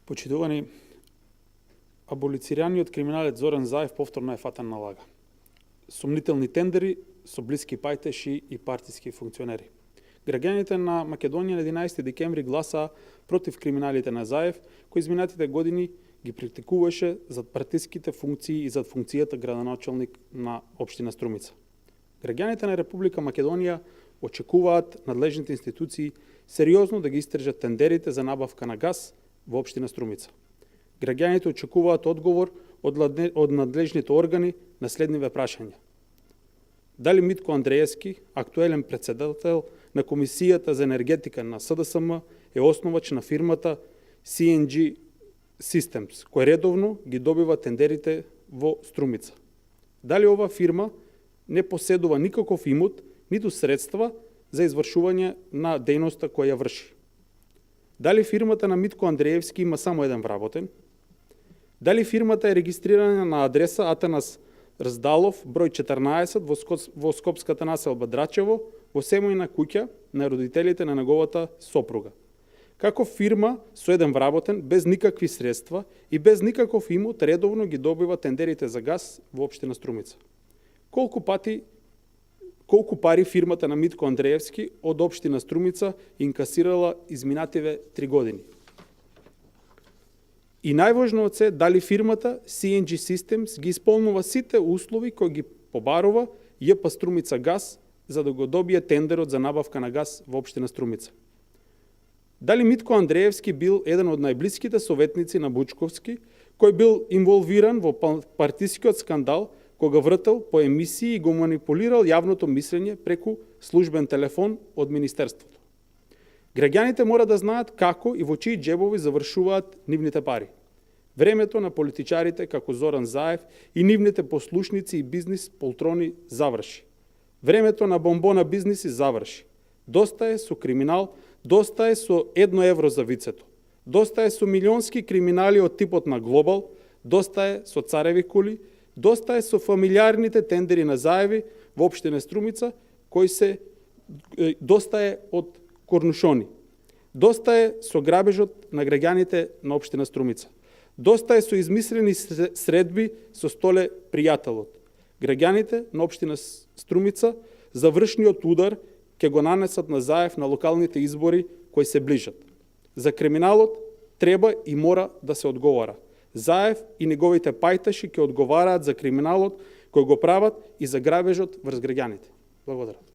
Почитувани, аболицираниот криминалец Зоран Заев повторно е фатен на лага. Сомнителни тендери со блиски пајтеши и партиски функционери. Граѓаните на Македонија на 11 декември гласаа против криминалите на Заев, кои изминатите години ги практикуваше зад партиските функции и зад функцијата градоначалник на општина Струмица. Граѓаните на Република Македонија очекуваат надлежните институции сериозно да ги истражат тендерите за набавка на газ во општина Струмица. Граѓаните очекуваат одговор од надлежните органи на следниве прашања. Дали Митко Андреевски, актуелен председател на Комисијата за енергетика на СДСМ, е основач на фирмата CNG Systems, кој редовно ги добива тендерите во Струмица? Дали ова фирма не поседува никаков имот, ниту средства за извршување на дејноста која ја врши? Дали фирмата на Митко Андреевски има само еден вработен? Дали фирмата е регистрирана на адреса Атанас Раздалов, број 14 во Скопската населба Драчево, во семејна куќа на родителите на неговата сопруга? Како фирма со еден вработен, без никакви средства и без никаков имот, редовно ги добива тендерите за газ во општина Струмица? Колку пари фирмата на Митко Андреевски од општина Струмица инкасирала изминативе 3 години? И најважно од се, дали фирмата CNG Systems ги исполнува сите услови кои ги побарува ЈП Струмица газ за да го добие тендерот за набавка на газ во општина Струмица? Дали Митко Андреевски бил еден од најблиските советници на Бучковски, кој бил инволвиран во партискиот скандал, кога вртел по емисии и го манипулирал јавното мислење преку службен телефон од Министерството? Граѓаните мора да знаат како и во чии џебови завршуваат нивните пари. Времето на политичарите како Зоран Заев и нивните послушници и бизнис полтрони заврши. Времето на бомбона бизниси заврши. Доста е со криминал, доста е со 1 евро за вицето. Доста е со милионски криминали од типот на Глобал, доста е со цареви кули, доста е со фамилиарните тендери на Заеви во општина Струмица, доста е од корнушони. Доста е со грабежот на граѓаните на општина Струмица. Доста е со измислени средби со Столе пријателот. Граѓаните на општина Струмица завршниот удар ќе го нанесат на Заев на локалните избори кои се ближат. За криминалот треба и мора да се одговара. Заев и неговите пајташи ќе одговараат за криминалот кој го прават и за грабежот врз граѓаните. Благодарам.